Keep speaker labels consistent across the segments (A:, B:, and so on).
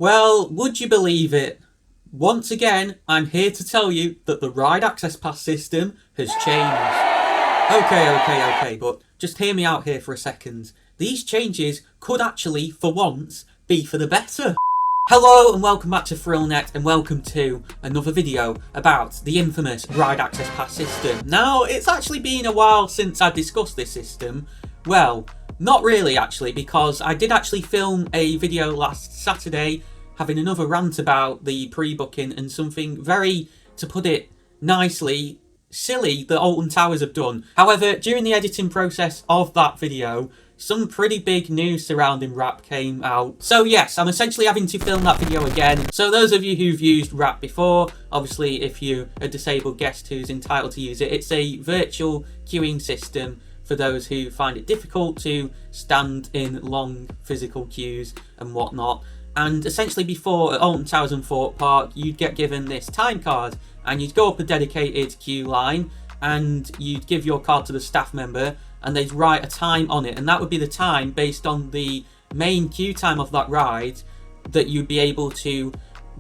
A: Well, would you believe it? Once again, I'm here to tell you that the ride access pass system has changed. Okay, but just hear me out here for a second. These changes could actually, for once, be for the better. Hello and welcome back to ThrillNet and welcome to another video about the infamous ride access pass system. Now, it's actually been a while since I discussed this system. Well, not really actually, because I did actually film a video last Saturday having another rant about the pre-booking and something very, to put it nicely, silly that Alton Towers have done. However, during the editing process of that video, some pretty big news surrounding RAP came out. So yes, I'm essentially having to film that video again. So those of you who've used RAP before, obviously if you're a disabled guest who's entitled to use it, it's a virtual queuing system for those who find it difficult to stand in long physical queues and whatnot. And essentially before at Alton Towers and Thorpe Park, you'd get given this time card and you'd go up a dedicated queue line and you'd give your card to the staff member and they'd write a time on it, and that would be the time based on the main queue time of that ride that you'd be able to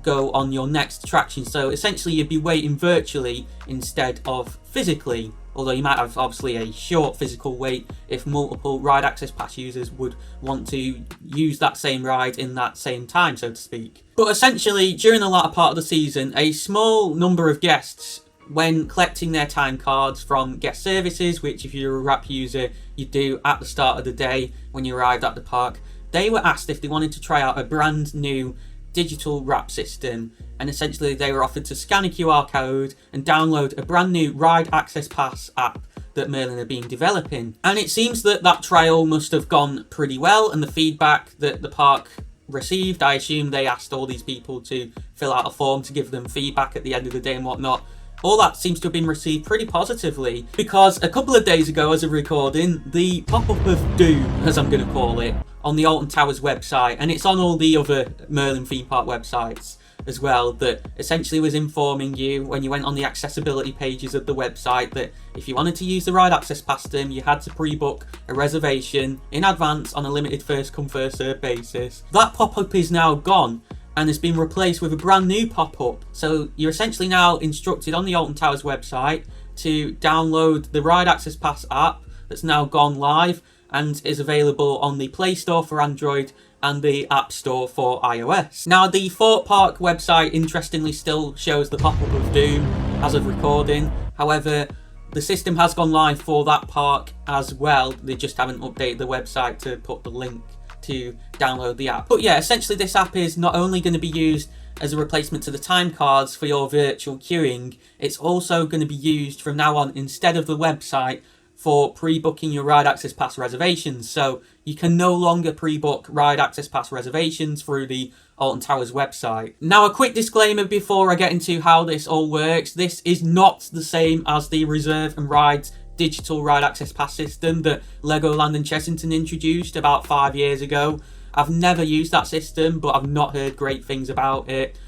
A: go on your next attraction. So essentially you'd be waiting virtually instead of physically, although you might have obviously a short physical wait if multiple ride access pass users would want to use that same ride in that same time, so to speak. But essentially during the latter part of the season, a small number of guests, when collecting their time cards from guest services, which if you're a RAP user you do at the start of the day when you arrived at the park, they were asked if they wanted to try out a brand new digital RAP system, and essentially they were offered to scan a QR code and download a brand new ride access pass app that Merlin are been developing. And it seems that that trial must have gone pretty well, and the feedback that the park received, I assume they asked all these people to fill out a form to give them feedback at the end of the day and whatnot. All that seems to have been received pretty positively, because a couple of days ago as of recording, the pop-up of doom, as I'm going to call it, on the Alton Towers website, and it's on all the other Merlin theme park websites as well, that essentially was informing you when you went on the accessibility pages of the website that if you wanted to use the ride access pass system, you had to pre-book a reservation in advance on a limited first come first served basis. That pop-up is now gone and has been replaced with a brand new pop-up. So you're essentially now instructed on the Alton Towers website to download the Ride Access Pass app that's now gone live and is available on the Play Store for Android and the App Store for iOS. Now the Thorpe Park website interestingly still shows the pop-up of doom as of recording. However, the system has gone live for that park as well. They just haven't updated the website to put the link to download the app. But yeah, essentially this app is not only going to be used as a replacement to the time cards for your virtual queuing, it's also going to be used from now on instead of the website for pre-booking your ride access pass reservations. So you can no longer pre-book ride access pass reservations through the Alton Towers website. Now a quick disclaimer before I get into how this all works: this is not the same as the Reserve and Rides digital ride access pass system that Legoland and Chessington introduced about 5 years ago. I've never used that system, but I've not heard great things about it.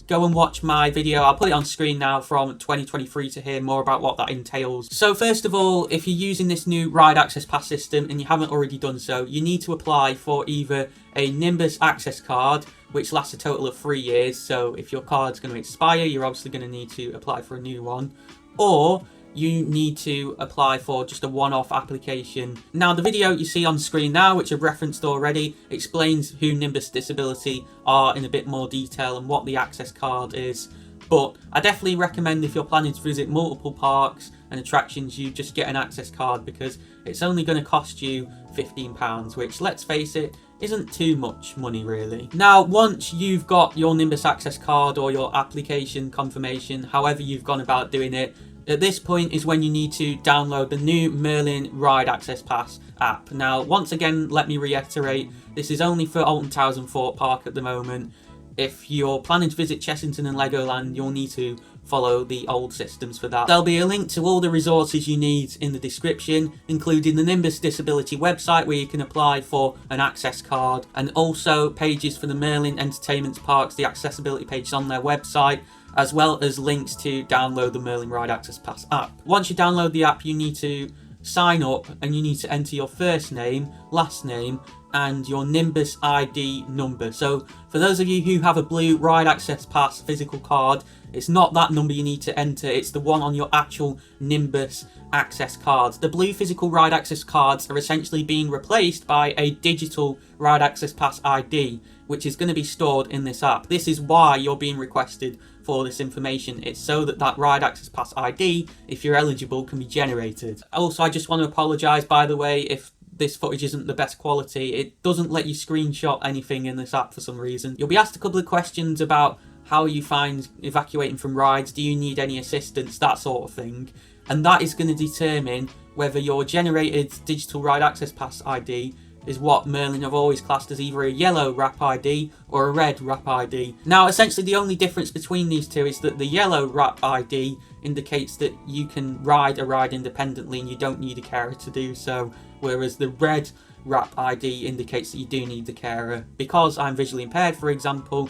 A: Go and watch my video, I'll put it on screen now, from 2023 to hear more about what that entails. So first of all, if you're using this new ride access pass system and you haven't already done so, you need to apply for either a Nimbus access card, which lasts a total of 3 years, so if your card's going to expire, you're obviously going to need to apply for a new one, or you need to apply for just a one-off application. Now the video you see on screen now, which I've referenced already, explains who Nimbus Disability are in a bit more detail and what the access card is. But I definitely recommend, if you're planning to visit multiple parks and attractions, you just get an access card, because it's only going to cost you £15, which, let's face it, isn't too much money really. Now once you've got your Nimbus access card or your application confirmation, however you've gone about doing it, at this point is when you need to download the new Merlin Ride Access Pass app. Now, once again, let me reiterate, this is only for Alton Towers and Thorpe Park at the moment. If you're planning to visit Chessington and Legoland, you'll need to follow the old systems for that. There'll be a link to all the resources you need in the description, including the Nimbus Disability website where you can apply for an access card, and also pages for the Merlin Entertainment Parks, the accessibility pages on their website, as well as links to download the Merlin Ride Access Pass app. Once you download the app, you need to sign up and you need to enter your first name, last name, and your Nimbus ID number. So for those of you who have a blue Ride Access Pass physical card, it's not that number you need to enter, it's the one on your actual Nimbus access cards. The blue physical Ride Access cards are essentially being replaced by a digital Ride Access Pass ID, which is going to be stored in this app. This is why you're being requested for this information. It's so that that Ride Access Pass ID, if you're eligible, can be generated. Also, I just want to apologise, by the way, if this footage isn't the best quality. It doesn't let you screenshot anything in this app for some reason. You'll be asked a couple of questions about how you find evacuating from rides, do you need any assistance, that sort of thing. And that is going to determine whether your generated digital Ride Access Pass ID is what Merlin have always classed as either a yellow RAP ID or a red RAP ID. Now, essentially the only difference between these two is that the yellow RAP ID indicates that you can ride a ride independently and you don't need a carer to do so, whereas the red RAP ID indicates that you do need the carer. Because I'm visually impaired, for example,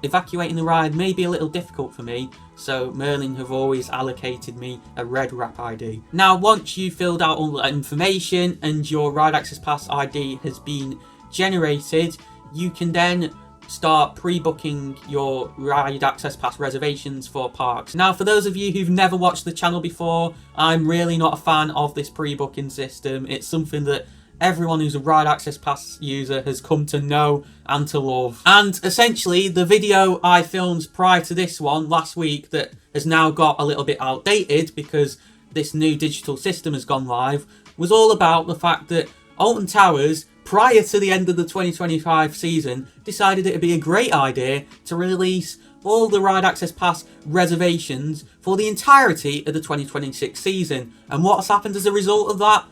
A: evacuating the ride may be a little difficult for me, so Merlin have always allocated me a red RAP ID. Now, once you've filled out all that information and your Ride Access Pass ID has been generated, you can then start pre-booking your Ride Access Pass reservations for parks. Now, for those of you who've never watched the channel before, I'm really not a fan of this pre-booking system. It's something that everyone who's a Ride Access Pass user has come to know and to love. And essentially, the video I filmed prior to this one last week that has now got a little bit outdated because this new digital system has gone live was all about the fact that Alton Towers, prior to the end of the 2025 season, decided it would be a great idea to release all the Ride Access Pass reservations for the entirety of the 2026 season. And what's happened as a result of that?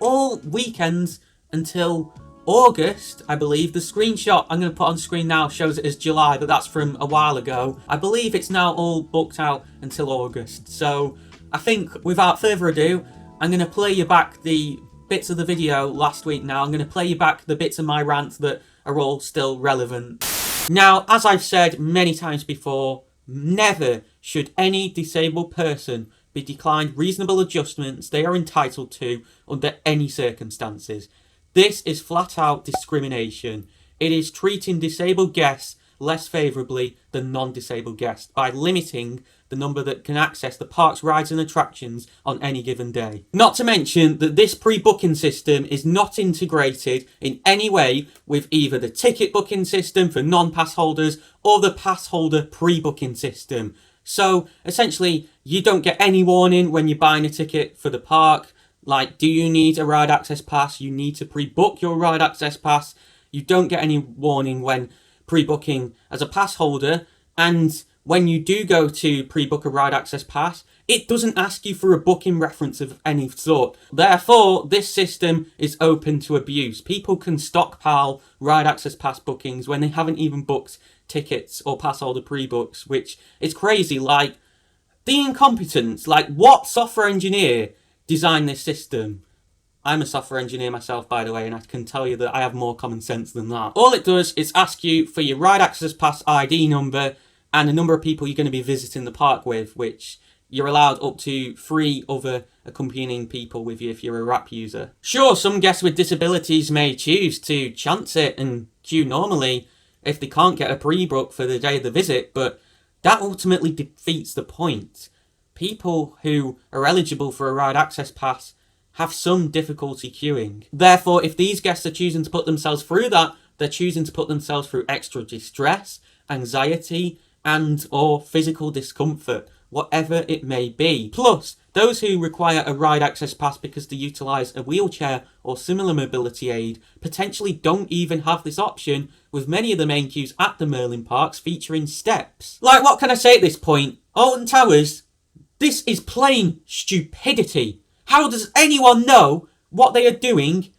A: All weekends until August, I believe. The screenshot I'm going to put on screen now shows it as July, but that's from a while ago. I believe it's now all booked out until August. So I think without further ado, I'm going to play you back the bits of the video last week now. I'm going to play you back the bits of my rant that are all still relevant. Now, as I've said many times before, never should any disabled person be declined reasonable adjustments they are entitled to under any circumstances. This is flat out discrimination. It is treating disabled guests less favourably than non-disabled guests by limiting the number that can access the park's rides and attractions on any given day. Not to mention that this pre-booking system is not integrated in any way with either the ticket booking system for non-pass holders or the pass holder pre-booking system. So essentially, you don't get any warning when you're buying a ticket for the park. Like, do you need a Ride Access Pass? You need to pre-book your Ride Access Pass. You don't get any warning when pre-booking as a pass holder. And when you do go to pre-book a Ride Access Pass, it doesn't ask you for a booking reference of any sort. Therefore, this system is open to abuse. People can stockpile Ride Access Pass bookings when they haven't even booked tickets or pass holder pre-books, which is crazy. Like, the incompetence, like, what software engineer designed this system? I'm a software engineer myself, by the way, and I can tell you that I have more common sense than that. All it does is ask you for your Ride Access Pass ID number and the number of people you're going to be visiting the park with, which you're allowed up to 3 other accompanying people with you if you're a RAP user. Sure, some guests with disabilities may choose to chance it and queue normally if they can't get a pre-book for the day of the visit, but that ultimately defeats the point. People who are eligible for a Ride Access Pass have some difficulty queuing. Therefore, if these guests are choosing to put themselves through that, they're choosing to put themselves through extra distress, anxiety, and or physical discomfort, whatever it may be. Plus, those who require a Ride Access Pass because they utilise a wheelchair or similar mobility aid potentially don't even have this option, with many of the main queues at the Merlin parks featuring steps. Like, what can I say at this point? Alton Towers, this is plain stupidity. How does anyone know what they are doing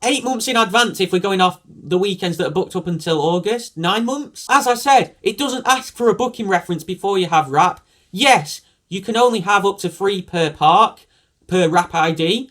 A: 8 months in advance if we're going off the weekends that are booked up until August? 9 months? As I said, it doesn't ask for a booking reference before you have RAP. Yes, you can only have up to 3 per park, per RAP ID,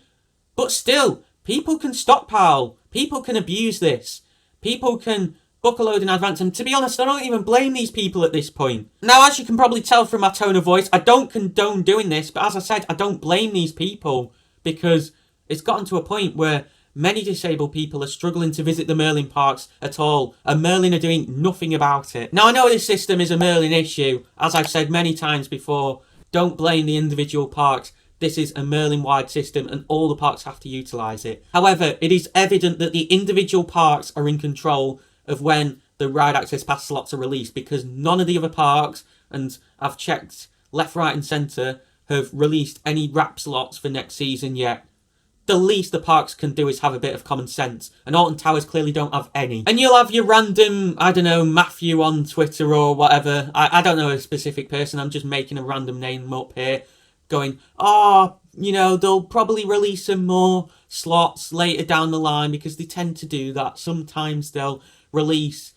A: but still, people can stockpile, people can abuse this, people can book a load in advance, and to be honest, I don't even blame these people at this point. Now, as you can probably tell from my tone of voice, I don't condone doing this, but as I said, I don't blame these people, because It's gotten to a point where many disabled people are struggling to visit the Merlin parks at all, and Merlin are doing nothing about it. Now, I know this system is a Merlin issue. As I've said many times before, don't blame the individual parks. This is a Merlin-wide system and all the parks have to utilise it. However, it is evident that the individual parks are in control of when the ride access pass slots are released, because none of the other parks, and I've checked left, right and centre, have released any wrap slots for next season yet. The least the parks can do is have a bit of common sense, and Alton Towers clearly don't have any. And you'll have your random, I don't know, Matthew on Twitter or whatever, I don't know a specific person, I'm just making a random name up here, going, you know, they'll probably release some more slots later down the line because they tend to do that. Sometimes they'll release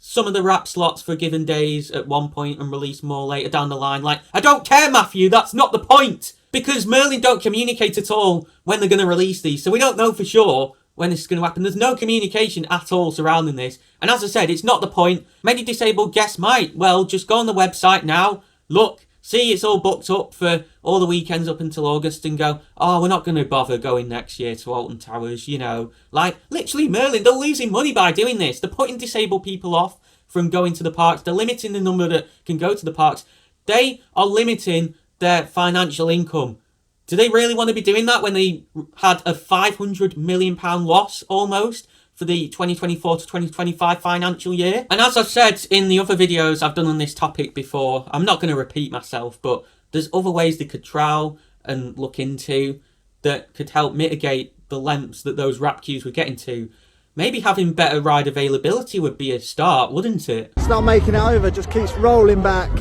A: some of the wrap slots for given days at one point and release more later down the line. Like, I don't care, Matthew, that's not the point. Because Merlin don't communicate at all when they're going to release these. So we don't know for sure when this is going to happen. There's no communication at all surrounding this. And as I said, it's not the point. Many disabled guests might, well, just go on the website now, look, see it's all booked up for all the weekends up until August and go, we're not going to bother going next year to Alton Towers, you know. Like, literally, Merlin, they're losing money by doing this. They're putting disabled people off from going to the parks. They're limiting the number that can go to the parks. They are limiting their financial income. Do they really want to be doing that when they had a £500 million loss almost for the 2024 to 2025 financial year? And as I've said in the other videos I've done on this topic before, I'm not going to repeat myself, but there's other ways they could trial and look into that could help mitigate the lengths that those wrap queues were getting to. Maybe having better ride availability would be a start, wouldn't it?
B: It's not making it over, just keeps rolling back.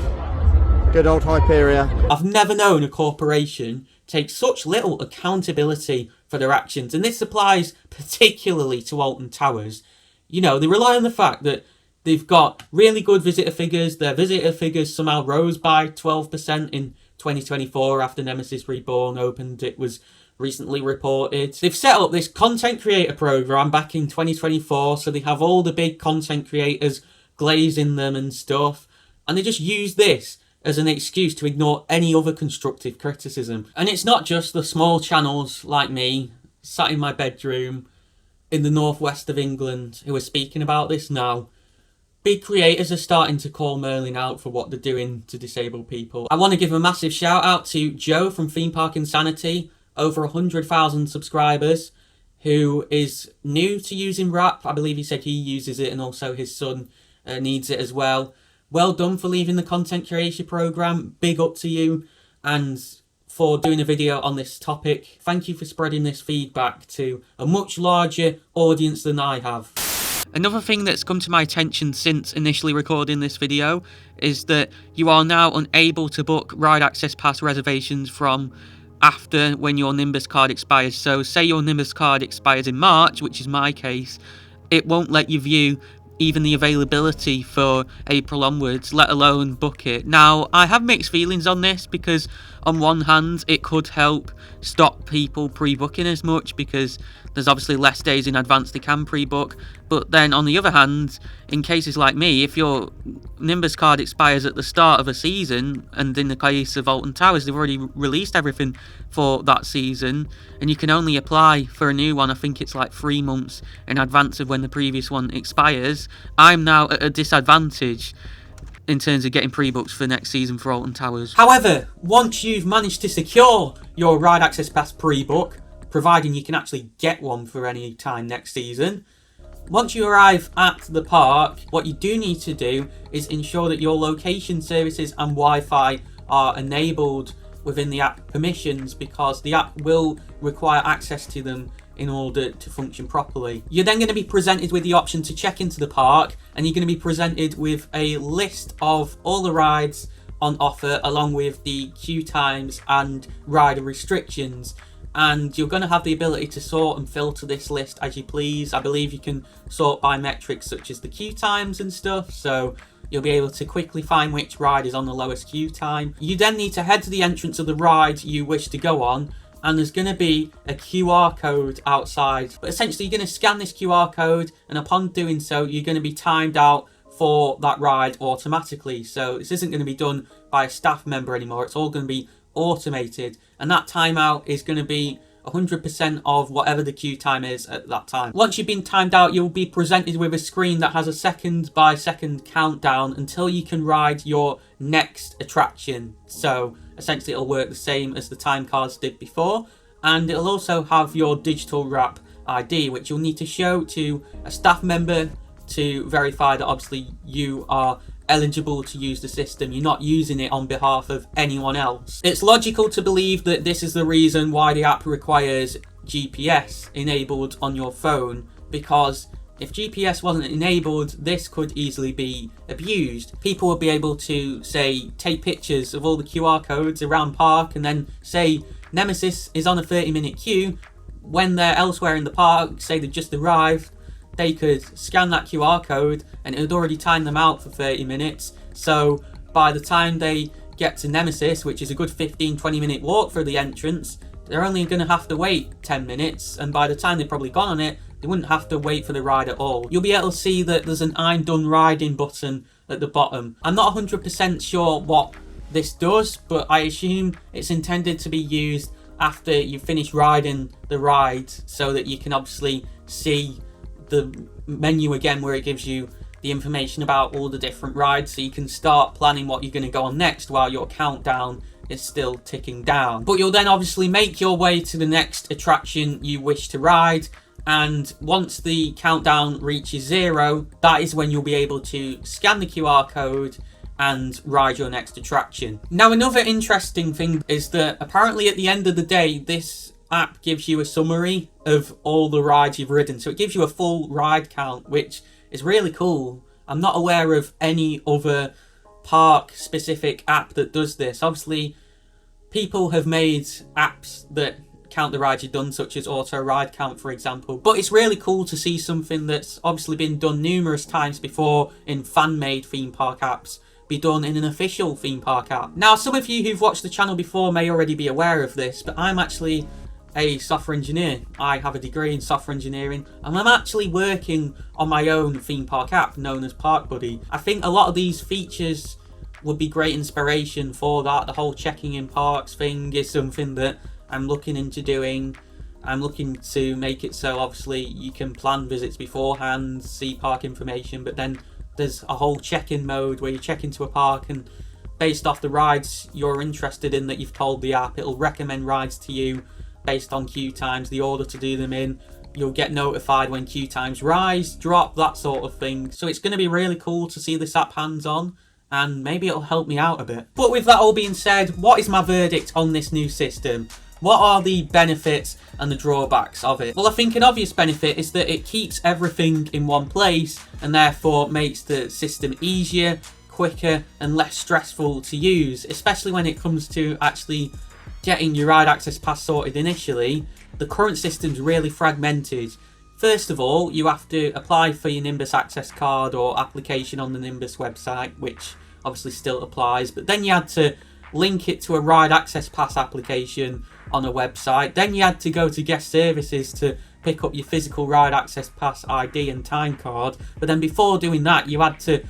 B: Good old Hyperia.
A: I've never known a corporation take such little accountability for their actions, and this applies particularly to Alton Towers. You know, they rely on the fact that they've got really good visitor figures. Their visitor figures somehow rose by 12% in 2024 after Nemesis Reborn opened. It was recently reported. They've set up this content creator program back in 2024, so they have all the big content creators glazing them and stuff, and they just use this as an excuse to ignore any other constructive criticism. And it's not just the small channels like me, sat in my bedroom in the northwest of England, who are speaking about this now. Big creators are starting to call Merlin out for what they're doing to disabled people. I want to give a massive shout out to Joe from Theme Park Insanity, over 100,000 subscribers, who is new to using wrap. I believe he said he uses it and also his son needs it as well. Well done for leaving the content creation program. Big up to you, and for doing a video on this topic. Thank you for spreading this feedback to a much larger audience than I have. Another thing that's come to my attention since initially recording this video is that you are now unable to book ride access pass reservations from after when your Nimbus card expires. So say your Nimbus card expires in March, which is my case, it won't let you view even the availability for April onwards, let alone book it. Now, I have mixed feelings on this because on one hand, it could help stop people pre-booking as much because there's obviously less days in advance they can pre-book. But then on the other hand, in cases like me, if your Nimbus card expires at the start of a season, and in the case of Alton Towers, they've already released everything for that season, and you can only apply for a new one, I think it's like 3 months in advance of when the previous one expires, I'm now at a disadvantage in terms of getting pre-books for next season for Alton Towers. However, once you've managed to secure your ride access pass pre-book, providing you can actually get one for any time next season, once you arrive at the park, what you do need to do is ensure that your location services and Wi-Fi are enabled within the app permissions, because the app will require access to them in order to function properly. You're then going to be presented with the option to check into the park, and you're going to be presented with a list of all the rides on offer along with the queue times and rider restrictions. And you're going to have the ability to sort and filter this list as you please. I believe you can sort by metrics such as the queue times and stuff, so you'll be able to quickly find which ride is on the lowest queue time. You then need to head to the entrance of the ride you wish to go on, and there's going to be a QR code outside. But essentially you're going to scan this QR code, and upon doing so you're going to be timed out for that ride automatically. So this isn't going to be done by a staff member anymore, it's all going to be automated, and that timeout is going to be 100% of whatever the queue time is at that time. Once you've been timed out, you'll be presented with a screen that has a second by second countdown until you can ride your next attraction. So essentially it'll work the same as the time cards did before, and it'll also have your digital wrap ID, which you'll need to show to a staff member to verify that obviously you are eligible to use the system. You're not using it on behalf of anyone else. It's logical to believe that this is the reason why the app requires GPS enabled on your phone, because if GPS wasn't enabled, this could easily be abused. People would be able to, say, take pictures of all the QR codes around park and then say Nemesis is on a 30-minute queue. When they're elsewhere in the park, say they just arrived, they could scan that QR code and it would already time them out for 30 minutes. So by the time they get to Nemesis, which is a good 15-20 minute walk for the entrance, they're only going to have to wait 10 minutes. And by the time they've probably gone on it, they wouldn't have to wait for the ride at all. You'll be able to see that there's an I'm done riding button at the bottom. I'm not 100% sure what this does, but I assume it's intended to be used after you finish riding the ride, so that you can obviously see the menu again where it gives you the information about all the different rides, so you can start planning what you're going to go on next while your countdown is still ticking down. But you'll then obviously make your way to the next attraction you wish to ride, and once the countdown reaches 0, that is when you'll be able to scan the QR code and ride your next attraction. Now, another interesting thing is that apparently at the end of the day, this app gives you a summary of all the rides you've ridden. So it gives you a full ride count, which is really cool. I'm not aware of any other park specific app that does this. Obviously, people have made apps that count the rides you've done, such as Auto Ride Count, for example. But it's really cool to see something that's obviously been done numerous times before in fan-made theme park apps be done in an official theme park app. Now, some of you who've watched the channel before may already be aware of this, but I'm actually a software engineer. I have a degree in software engineering, and I'm actually working on my own theme park app known as Park Buddy. I think a lot of these features would be great inspiration for that. The whole checking in parks thing is something that I'm looking into doing. I'm looking to make it so obviously you can plan visits beforehand, see park information, but then there's a whole check-in mode where you check into a park, and based off the rides you're interested in that you've told the app, it'll recommend rides to you based on queue times, the order to do them in. You'll get notified when queue times rise, drop, that sort of thing. So it's going to be really cool to see this app hands-on, and maybe it'll help me out a bit. But with that all being said, what is my verdict on this new system? What are the benefits and the drawbacks of it? Well, I think an obvious benefit is that it keeps everything in one place and therefore makes the system easier, quicker and less stressful to use, especially when it comes to actually getting your ride access pass sorted initially. The current system's really fragmented. First of all, you have to apply for your Nimbus access card or application on the Nimbus website, which obviously still applies, but then you had to link it to a ride access pass application on a website. Then you had to go to guest services to pick up your physical ride access pass ID and time card. But then before doing that, you had to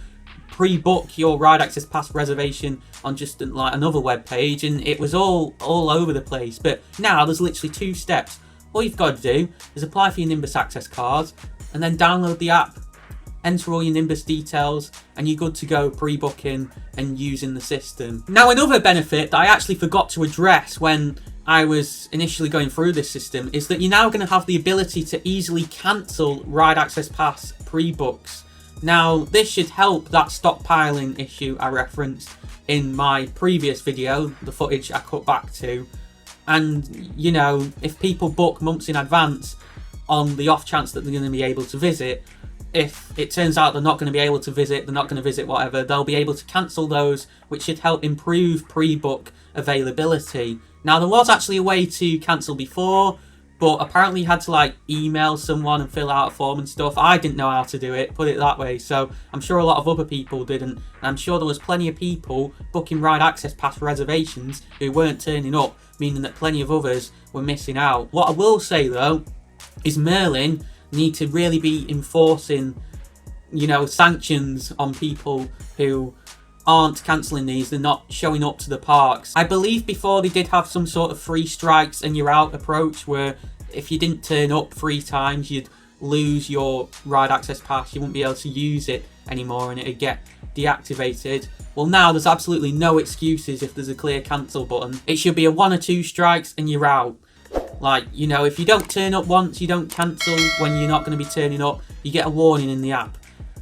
A: pre-book your ride access pass reservation on just like another web page, and it was all over the place. But now there's literally 2 steps. All you've got to do is apply for your Nimbus access card and then download the app, enter all your Nimbus details, and you're good to go pre-booking and using the system. Now, another benefit that I actually forgot to address when I was initially going through this system is that you're now going to have the ability to easily cancel ride access pass pre-books. Now, this should help that stockpiling issue I referenced in my previous video, the footage I cut back to. And, you know, if people book months in advance on the off chance that they're going to be able to visit, if it turns out they're not going to be able to visit, they're not going to visit whatever, they'll be able to cancel those, which should help improve pre-book availability. Now, there was actually a way to cancel before, but apparently you had to like email someone and fill out a form and stuff. I didn't know how to do it, put it that way, so I'm sure a lot of other people didn't, and I'm sure there was plenty of people booking ride access pass reservations who weren't turning up, meaning that plenty of others were missing out. What I will say though is Merlin need to really be enforcing, you know, sanctions on people who aren't cancelling these, they're not showing up to the parks. I believe before they did have some sort of 3 strikes and you're out approach, where if you didn't turn up 3 times, you'd lose your ride access pass, you wouldn't be able to use it anymore and it'd get deactivated. Well, now there's absolutely no excuses if there's a clear cancel button. It should be a 1 or 2 strikes and you're out. Like, you know, if you don't turn up once, you don't cancel when you're not going to be turning up, you get a warning in the app.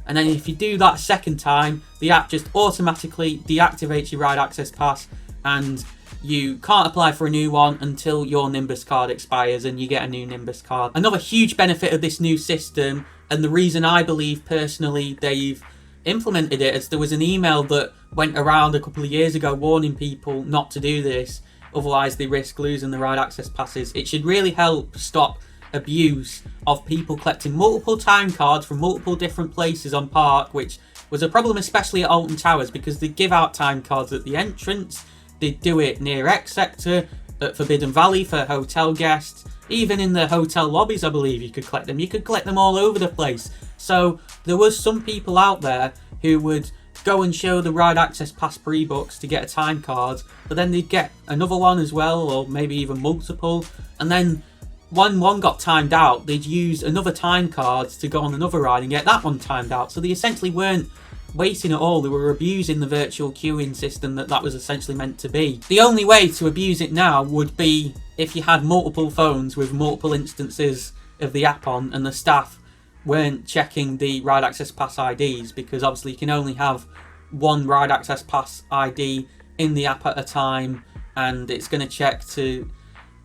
A: And then if you do that a second time, the app just automatically deactivates your ride access pass and you can't apply for a new one until your Nimbus card expires and you get a new Nimbus card. Another huge benefit of this new system, and the reason I believe personally they've implemented it, is there was an email that went around a couple of years ago warning people not to do this, otherwise they risk losing the ride access passes. It should really help stop abuse of people collecting multiple time cards from multiple different places on park, which was a problem especially at Alton Towers, because they give out time cards at the entrance, they do it near X Sector, at Forbidden Valley for hotel guests, even in the hotel lobbies I believe you could collect them. You could collect them all over the place. So there was some people out there who would go and show the ride access pass pre-books to get a time card, but then they'd get another one as well, or maybe even multiple, and then when one got timed out, they'd use another time card to go on another ride and get that one timed out. So they essentially weren't waiting at all, they were abusing the virtual queuing system that was essentially meant to be. The only way to abuse it now would be if you had multiple phones with multiple instances of the app on and the staff weren't checking the ride access pass IDs, because obviously you can only have one ride access pass ID in the app at a time, and it's going to check to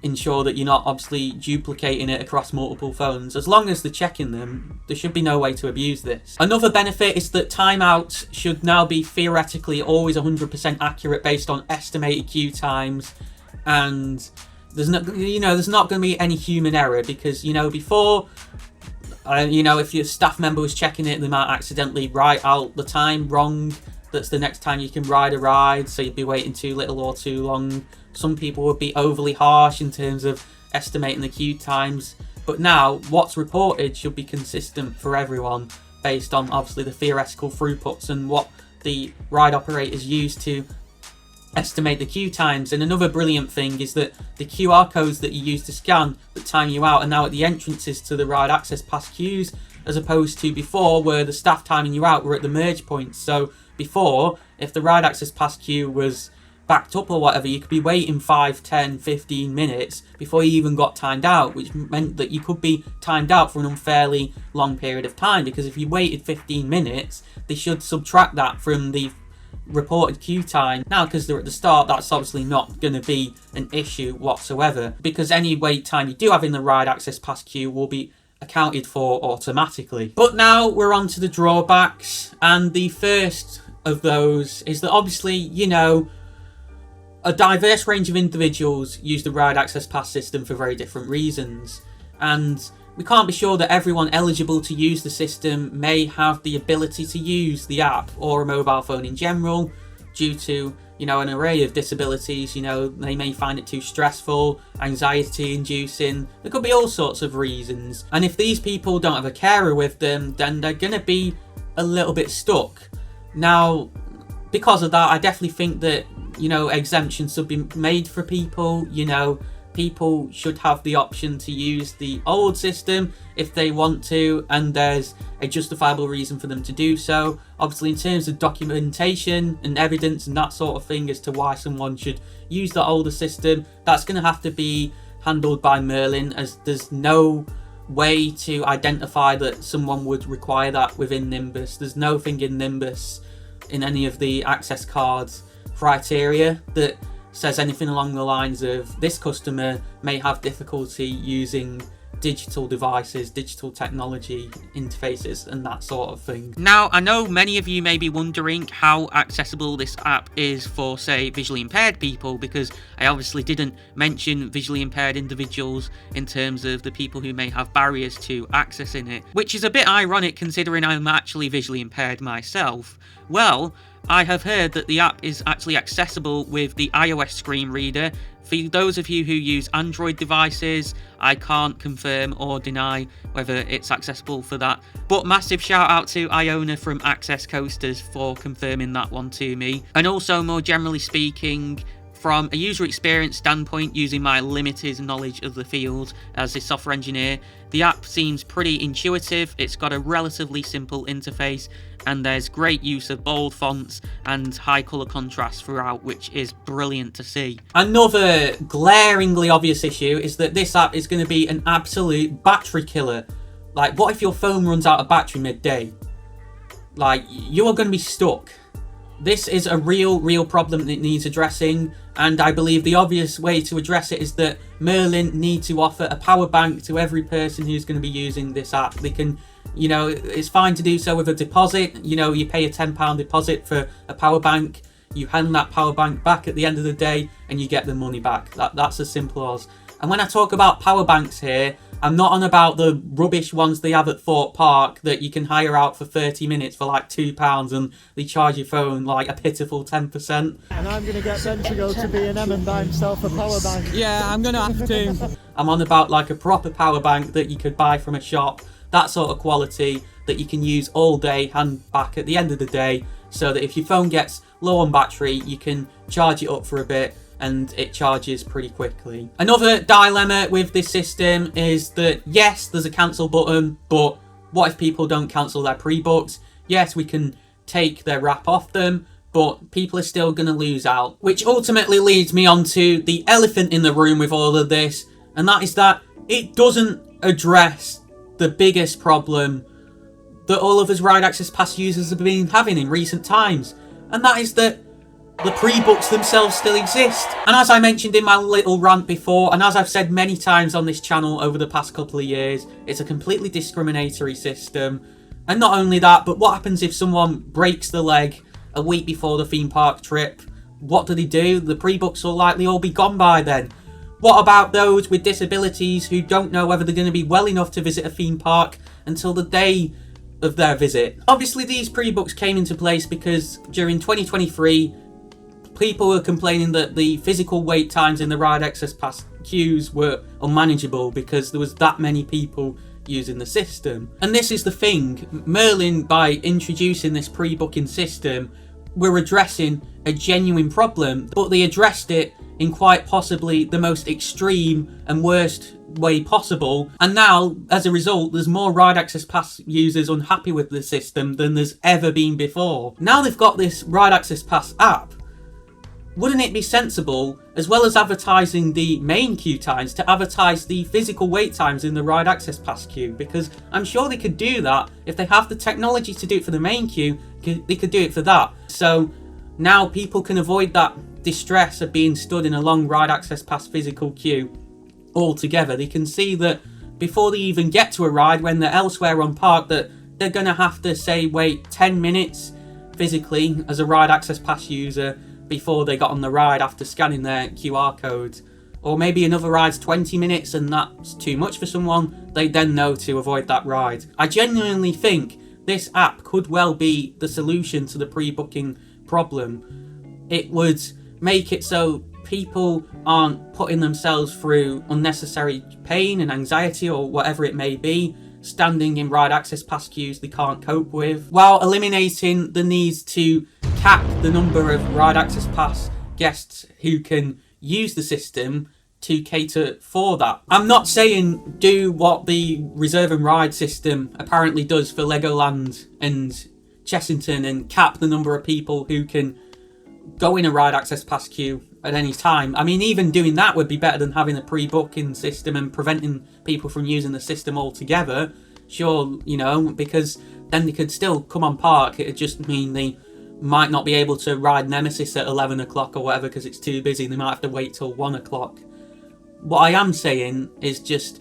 A: ensure that you're not obviously duplicating it across multiple phones. As long as they're checking them, there should be no way to abuse this. Another benefit is that timeouts should now be theoretically always 100% accurate based on estimated queue times, and there's not going to be any human error, because before, if your staff member was checking it, they might accidentally write out the time wrong. That's the next time you can ride a ride, so you'd be waiting too little or too long. Some people would be overly harsh in terms of estimating the queue times, but now what's reported should be consistent for everyone based on obviously the theoretical throughputs and what the ride operators use to estimate the queue times. And another brilliant thing is that the QR codes that you use to scan that time you out are now at the entrances to the ride access pass queues, as opposed to before where the staff timing you out were at the merge points. So before, if the ride access pass queue was backed up or whatever, you could be waiting 5, 10, 15 minutes before you even got timed out, which meant that you could be timed out for an unfairly long period of time, because if you waited 15 minutes, they should subtract that from the reported queue time. Now, because they're at the start, that's obviously not going to be an issue whatsoever, because any wait time you do have in the ride access pass queue will be accounted for automatically. But now we're on to the drawbacks, and the first of those is that obviously, a diverse range of individuals use the ride access pass system for very different reasons, and we can't be sure that everyone eligible to use the system may have the ability to use the app or a mobile phone in general due to an array of disabilities. They may find it too stressful, anxiety inducing. There could be all sorts of reasons, and if these people don't have a carer with them, then they're going to be a little bit stuck. Now, because of that, I definitely think that exemptions should be made for people. People should have the option to use the old system if they want to, and there's a justifiable reason for them to do so. Obviously, in terms of documentation and evidence and that sort of thing as to why someone should use the older system, that's going to have to be handled by Merlin, as there's no way to identify that someone would require that within Nimbus. There's nothing in Nimbus in any of the access cards criteria that says anything along the lines of this customer may have difficulty using digital devices, digital technology interfaces and that sort of thing. Now, I know many of you may be wondering how accessible this app is for, say, visually impaired people, because I obviously didn't mention visually impaired individuals in terms of the people who may have barriers to accessing it, which is a bit ironic considering I'm actually visually impaired myself. Well, I have heard that the app is actually accessible with the iOS screen reader. For those of you who use Android devices, I can't confirm or deny whether it's accessible for that. But massive shout out to Iona from Access Coasters for confirming that one to me. And also, more generally speaking, from a user experience standpoint, using my limited knowledge of the field as a software engineer, the app seems pretty intuitive. It's got a relatively simple interface, and there's great use of bold fonts and high colour contrast throughout, which is brilliant to see. Another glaringly obvious issue is that this app is going to be an absolute battery killer. Like, what if your phone runs out of battery midday? Like, you are going to be stuck. This is a real problem that needs addressing, and I believe the obvious way to address it is that Merlin need to offer a power bank to every person who's going to be using this app. They can, you know, it's fine to do so with a deposit. You know, you pay a £10 deposit for a power bank, you hand that power bank back at the end of the day, and you get the money back. That's as simple as. And when I talk about power banks here, I'm not on about the rubbish ones they have at Thorpe Park that you can hire out for 30 minutes for like £2 and they charge your phone like a pitiful 10%.
B: And I'm going to get Ben to go to B&M and buy himself a power bank.
C: Yeah, I'm going to have to.
A: I'm on about like a proper power bank that you could buy from a shop, that sort of quality that you can use all day, hand back at the end of the day, so that if your phone gets low on battery, you can charge it up for a bit and it charges pretty quickly. Another dilemma with this system is that, yes, there's a cancel button, but what if people don't cancel their pre-books? Yes, we can take their wrap off them, but people are still going to lose out. Which ultimately leads me on to the elephant in the room with all of this, and that is that it doesn't address the biggest problem that all of us Ride Access Pass users have been having in recent times, and that is that the pre-books themselves still exist. And as I mentioned in my little rant before, and as I've said many times on this channel over the past couple of years, it's a completely discriminatory system. And not only that, but what happens if someone breaks the leg a week before the theme park trip? What do they do? The pre-books will likely all be gone by then. What about those with disabilities who don't know whether they're going to be well enough to visit a theme park until the day of their visit? Obviously, these pre-books came into place because during 2023, people were complaining that the physical wait times in the Ride Access Pass queues were unmanageable because there was that many people using the system. And this is the thing, Merlin, by introducing this pre-booking system, were addressing a genuine problem, but they addressed it in quite possibly the most extreme and worst way possible. And now, as a result, there's more Ride Access Pass users unhappy with the system than there's ever been before. Now they've got this Ride Access Pass app, wouldn't it be sensible, as well as advertising the main queue times, to advertise the physical wait times in the Ride Access Pass queue? Because I'm sure they could do that. If they have the technology to do it for the main queue, they could do it for that. So now people can avoid that distress of being stood in a long Ride Access Pass physical queue altogether. They can see that before they even get to a ride, when they're elsewhere on park, that they're going to have to, say, wait 10 minutes physically as a Ride Access Pass user before they got on the ride after scanning their QR code. Or maybe another ride's 20 minutes and that's too much for someone, they then know to avoid that ride. I genuinely think this app could well be the solution to the pre-booking problem. It would make it so people aren't putting themselves through unnecessary pain and anxiety or whatever it may be, standing in Ride Access Pass queues they can't cope with, while eliminating the need to cap the number of Ride Access Pass guests who can use the system to cater for that. I'm not saying do what the Reserve and Ride system apparently does for Legoland and Chessington and cap the number of people who can go in a Ride Access Pass queue at any time. I mean, even doing that would be better than having a pre-booking system and preventing people from using the system altogether. Sure, you know, because then they could still come on park. It'd just mean they might not be able to ride Nemesis at 11 o'clock or whatever because it's too busy. They might have to wait till 1 o'clock. What I am saying is just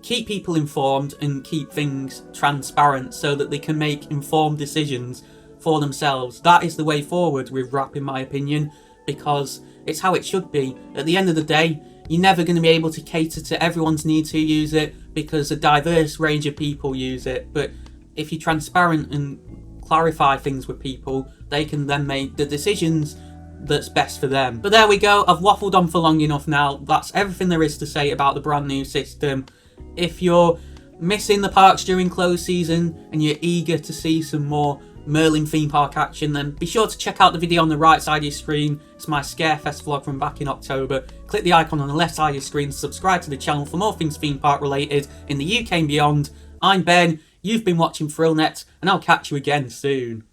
A: keep people informed and keep things transparent so that they can make informed decisions for themselves. That is the way forward with RAP, in my opinion, because it's how it should be. At the end of the day, you're never going to be able to cater to everyone's need to use it because a diverse range of people use it. But if you're transparent and clarify things with people, they can then make the decisions that's best for them. But there we go, I've waffled on for long enough now. That's everything there is to say about the brand new system. If you're missing the parks during closed season and you're eager to see some more Merlin theme park action, then be sure to check out the video on the right side of your screen. It's my Scarefest vlog from back in October. Click the icon on the left side of your screen to subscribe to the channel for more things theme park related in the UK and beyond. I'm Ben, you've been watching ThrillNet, and I'll catch you again soon.